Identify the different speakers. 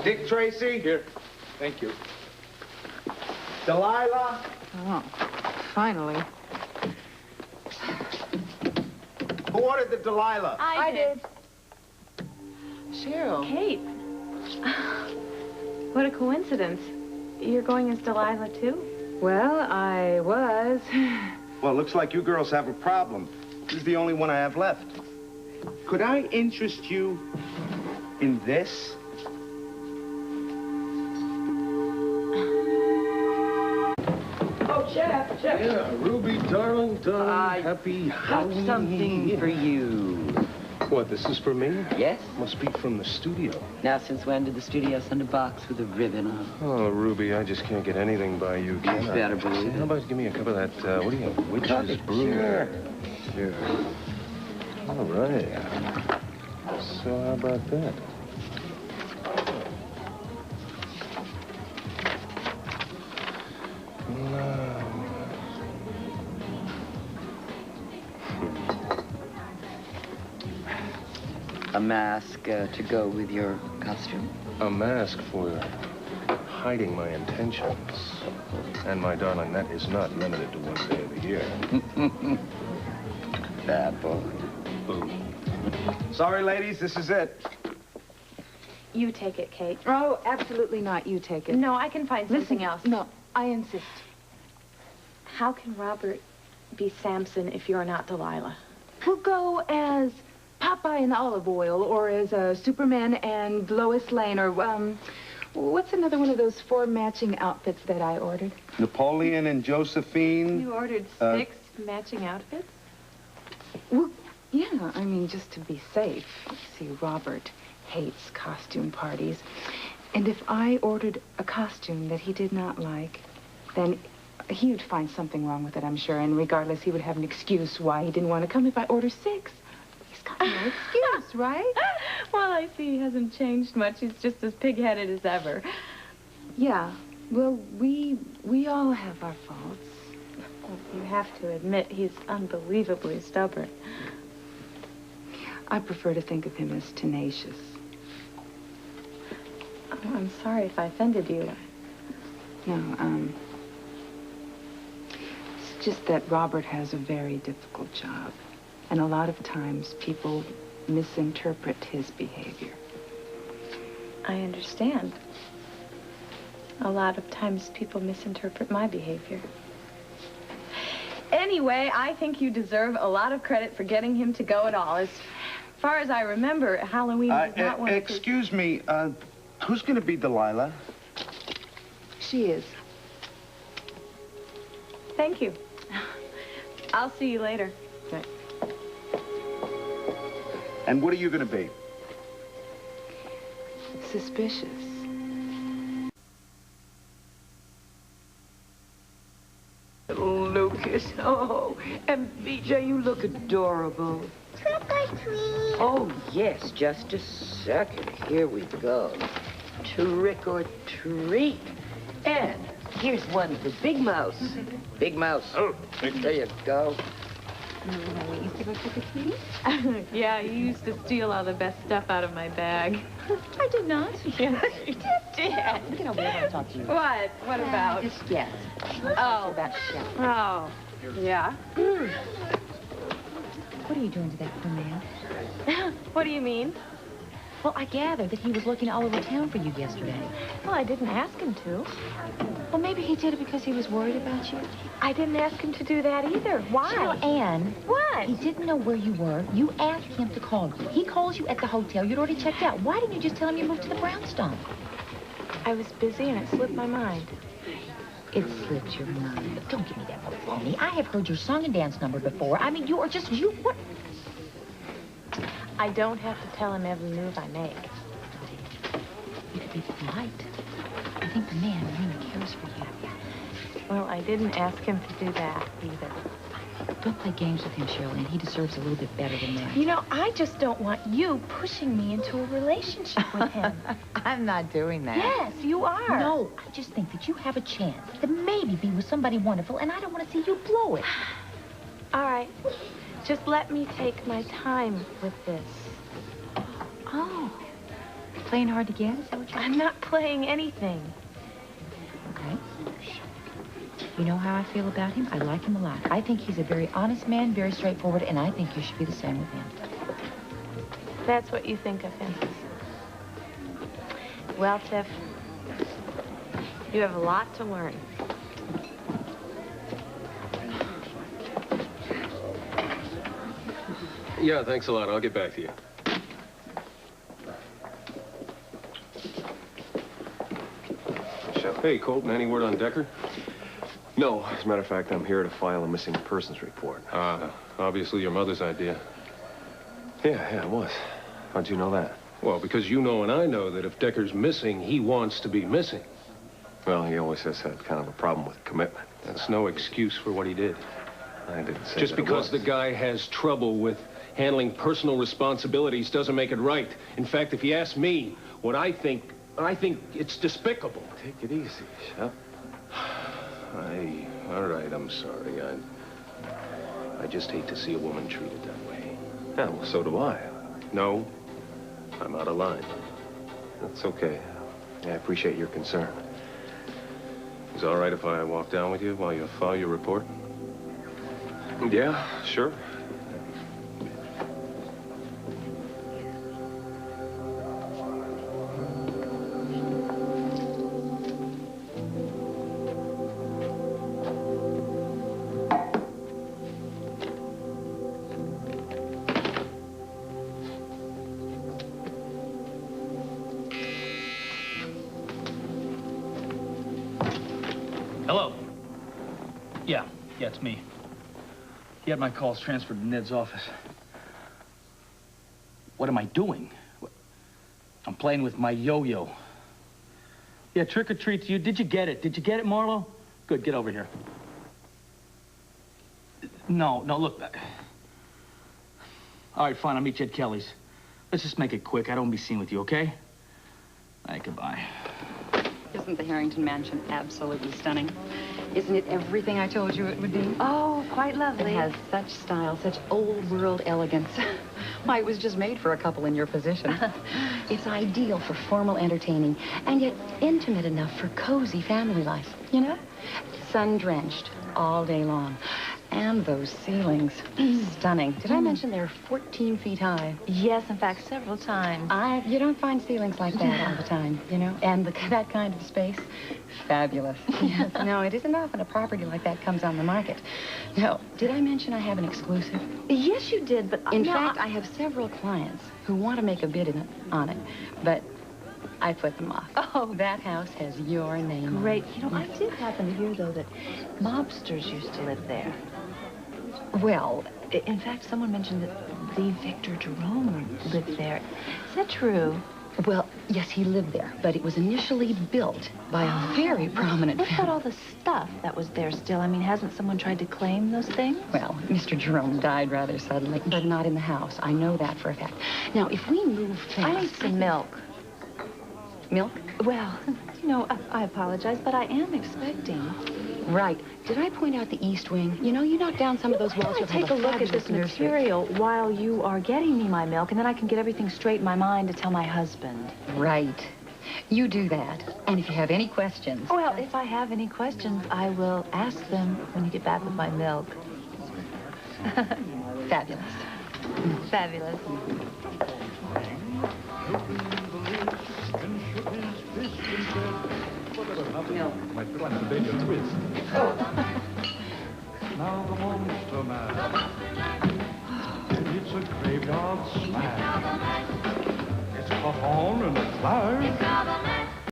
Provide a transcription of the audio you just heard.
Speaker 1: Dick Tracy? Here. Thank you. Delilah?
Speaker 2: Oh, finally.
Speaker 1: Who ordered the Delilah?
Speaker 3: I did.
Speaker 2: Cheryl.
Speaker 3: Kate. What a coincidence. You're going as Delilah, too?
Speaker 2: Well, I was.
Speaker 1: Well, looks like you girls have a problem. This is the only one I have left. Could I interest you in this?
Speaker 4: Oh, Chef.
Speaker 5: Yeah, Ruby, darling, happy Halloween.
Speaker 4: Something for you.
Speaker 5: What, this is for me?
Speaker 4: Yes?
Speaker 5: Must be from the studio.
Speaker 4: Now, since when did the studio send a box with a ribbon on?
Speaker 5: Oh, Ruby, I just can't get anything by you, can
Speaker 4: You
Speaker 5: I?
Speaker 4: better believe it.
Speaker 5: How about give me a cup of that, what do you have, witch's brew?
Speaker 4: Sure.
Speaker 5: Sure. All right. So how about that?
Speaker 4: A mask to go with your costume?
Speaker 5: A mask for hiding my intentions. And my darling, that is not limited to one day of the year.
Speaker 4: Bad boy.
Speaker 5: Boo.
Speaker 1: Sorry, ladies, this is it.
Speaker 3: You take it, Kate.
Speaker 2: Oh, absolutely not. You take it.
Speaker 3: No, I can find something else.
Speaker 2: No, I insist.
Speaker 3: How can Robert be Samson if you're not Delilah?
Speaker 2: We'll go as Popeye and Olive Oil, or as Superman and Lois Lane, or, what's another one of those 4 matching outfits that I ordered?
Speaker 1: Napoleon and Josephine.
Speaker 3: You ordered 6 matching outfits?
Speaker 2: Well, yeah, I mean, just to be safe. See, Robert hates costume parties. And if I ordered a costume that he did not like, then he would find something wrong with it, I'm sure. And regardless, he would have an excuse why he didn't want to come if I order 6. He's got no excuse, right?
Speaker 3: Well, I see he hasn't changed much. He's just as pig-headed as ever.
Speaker 2: Yeah. Well, we all have our faults.
Speaker 3: You have to admit he's unbelievably stubborn.
Speaker 2: I prefer to think of him as tenacious.
Speaker 3: Oh, I'm sorry if I offended you.
Speaker 2: No, it's just that Robert has a very difficult job. And a lot of times people misinterpret his behavior.
Speaker 3: I understand. A lot of times people misinterpret my behavior. Anyway, I think you deserve a lot of credit for getting him to go at all. As far as I remember, Halloween was not one of his...
Speaker 1: Excuse me, who's going to be Delilah?
Speaker 2: She is.
Speaker 3: Thank you. I'll see you later.
Speaker 2: Right.
Speaker 1: And what are you going to be?
Speaker 2: Suspicious.
Speaker 4: Lucas, oh, and BJ, you look adorable.
Speaker 6: Trick or treat.
Speaker 4: Oh, yes, just a second. Here we go. Trick or treat. And here's one for Big Mouse. Big Mouse.
Speaker 5: Oh,
Speaker 4: there you go.
Speaker 6: We used to go trick-or-treating?
Speaker 3: Yeah, you used to steal all the best stuff out of my bag.
Speaker 6: I did not.
Speaker 3: Yes, you did.
Speaker 6: Get over here, I want to talk to you.
Speaker 3: What? What about?
Speaker 6: Just, yes.
Speaker 3: Oh.
Speaker 6: About Chef.
Speaker 3: Oh, yeah.
Speaker 6: What are you doing to that poor man?
Speaker 3: What do you mean?
Speaker 6: Well, I gathered that he was looking all over town for you yesterday.
Speaker 3: Well, I didn't ask him to.
Speaker 6: Well, maybe he did it because he was worried about you.
Speaker 3: I didn't ask him to do that either. Why?
Speaker 6: Cheryl, Ann.
Speaker 3: What?
Speaker 6: He didn't know where you were. You asked him to call you. He calls you at the hotel. You'd already checked out. Why didn't you just tell him you moved to the brownstone?
Speaker 3: I was busy and it slipped my mind.
Speaker 6: It slipped your mind. Don't give me that look, phony. I have heard your song and dance number before. I mean, you are just, you, what?
Speaker 3: I don't have to tell him every move I make.
Speaker 6: You could be polite. I think the man really cares for you.
Speaker 3: Well, I didn't ask him to do that either.
Speaker 6: Don't play games with him, Cheryl, and he deserves a little bit better than that.
Speaker 3: You know, I just don't want you pushing me into a relationship with him.
Speaker 6: I'm not doing that.
Speaker 3: Yes, you are.
Speaker 6: No, I just think that you have a chance to maybe be with somebody wonderful, and I don't want to see you blow it.
Speaker 3: All right. Just let me take my time with this.
Speaker 6: Oh. playing hard to get? Is that what you're...
Speaker 3: I'm not playing anything.
Speaker 6: Okay. You know how I feel about him? I like him a lot. I think he's a very honest man, very straightforward, and I think you should be the same with him.
Speaker 3: That's what you think of him. Well, Tiff, you have a lot to learn.
Speaker 5: Yeah, thanks a lot. I'll get back to you. Hey, Colton, any word on Decker?
Speaker 7: No, as a matter of fact, I'm here to file a missing persons report.
Speaker 5: Obviously your mother's idea.
Speaker 7: Yeah, it was. How'd you know that?
Speaker 5: Well, because you know and I know that if Decker's missing, he wants to be missing.
Speaker 7: Well, he always has had kind of a problem with commitment.
Speaker 5: That's no excuse for what he did.
Speaker 7: I didn't say
Speaker 5: Just
Speaker 7: that it
Speaker 5: because the
Speaker 7: was.
Speaker 5: guy has trouble with handling personal responsibilities doesn't make it right. In fact, if you ask me, what I think it's despicable.
Speaker 7: Take it easy, Shep.
Speaker 5: All right, I'm sorry. I just hate to see a woman treated that way.
Speaker 7: Yeah, well, so do I.
Speaker 5: No, I'm out of line.
Speaker 7: That's okay. Yeah, I appreciate your concern.
Speaker 5: Is it all right if I walk down with you while you file your report?
Speaker 7: Yeah, sure.
Speaker 8: Hello. Yeah, it's me. He had my calls transferred to Ned's office. What am I doing? I'm playing with my yo-yo. Yeah, trick or treat to you. Did you get it? Did you get it, Marlo? Good, get over here. No, look. All right, fine, I'll meet you at Kelly's. Let's just make it quick. I don't want to be seen with you, okay? All right, goodbye.
Speaker 9: Isn't the Harrington mansion absolutely stunning? Isn't it everything I told you it would be?
Speaker 3: Oh, quite lovely.
Speaker 9: It has such style, such old-world elegance. Why, it was just made for a couple in your position. It's ideal for formal entertaining, and yet intimate enough for cozy family life, you know? Sun-drenched all day long. And those ceilings, stunning. Did I mention they're 14 feet high?
Speaker 3: Yes, in fact, several times.
Speaker 9: You don't find ceilings like that all the time, you know? And that kind of space, fabulous. Yes. No, it isn't often a property like that comes on the market. No, did I mention I have an exclusive?
Speaker 3: Yes, you did, but...
Speaker 9: In fact, I have several clients who want to make a bid on it, but I put them off. Oh, that house has your name on it.
Speaker 3: Great. You know, I did happen to hear, though, that mobsters used to live there.
Speaker 9: Well,
Speaker 3: In fact, someone mentioned that the Victor Jerome lived there. Is that true?
Speaker 9: well, yes, he lived there, but it was initially built by a very prominent
Speaker 3: What about
Speaker 9: family.
Speaker 3: all the stuff that was there still? I mean, hasn't someone tried to claim those things?
Speaker 9: Well, Mr. Jerome died rather suddenly, but not in the house. I know that for a fact. Now, if we move fast...
Speaker 3: I need some milk.
Speaker 9: Milk?
Speaker 3: Well, you know, I apologize, but I am expecting.
Speaker 9: Right. Did I point out the east wing? You know, you knock down some of those walls,
Speaker 3: Why
Speaker 9: you'll
Speaker 3: don't I
Speaker 9: have
Speaker 3: take a look at
Speaker 9: fabulous
Speaker 3: this
Speaker 9: nursery.
Speaker 3: material while you are getting me my milk, and then I can get everything straight in my mind to tell my husband.
Speaker 9: Right. You do that. And if you have any questions...
Speaker 3: Well, if I have any questions, I will ask them when you get back with my milk.
Speaker 9: Fabulous.
Speaker 3: Fabulous.
Speaker 10: Now the monster man. It's a graveyard smash. It's caught on and it flies.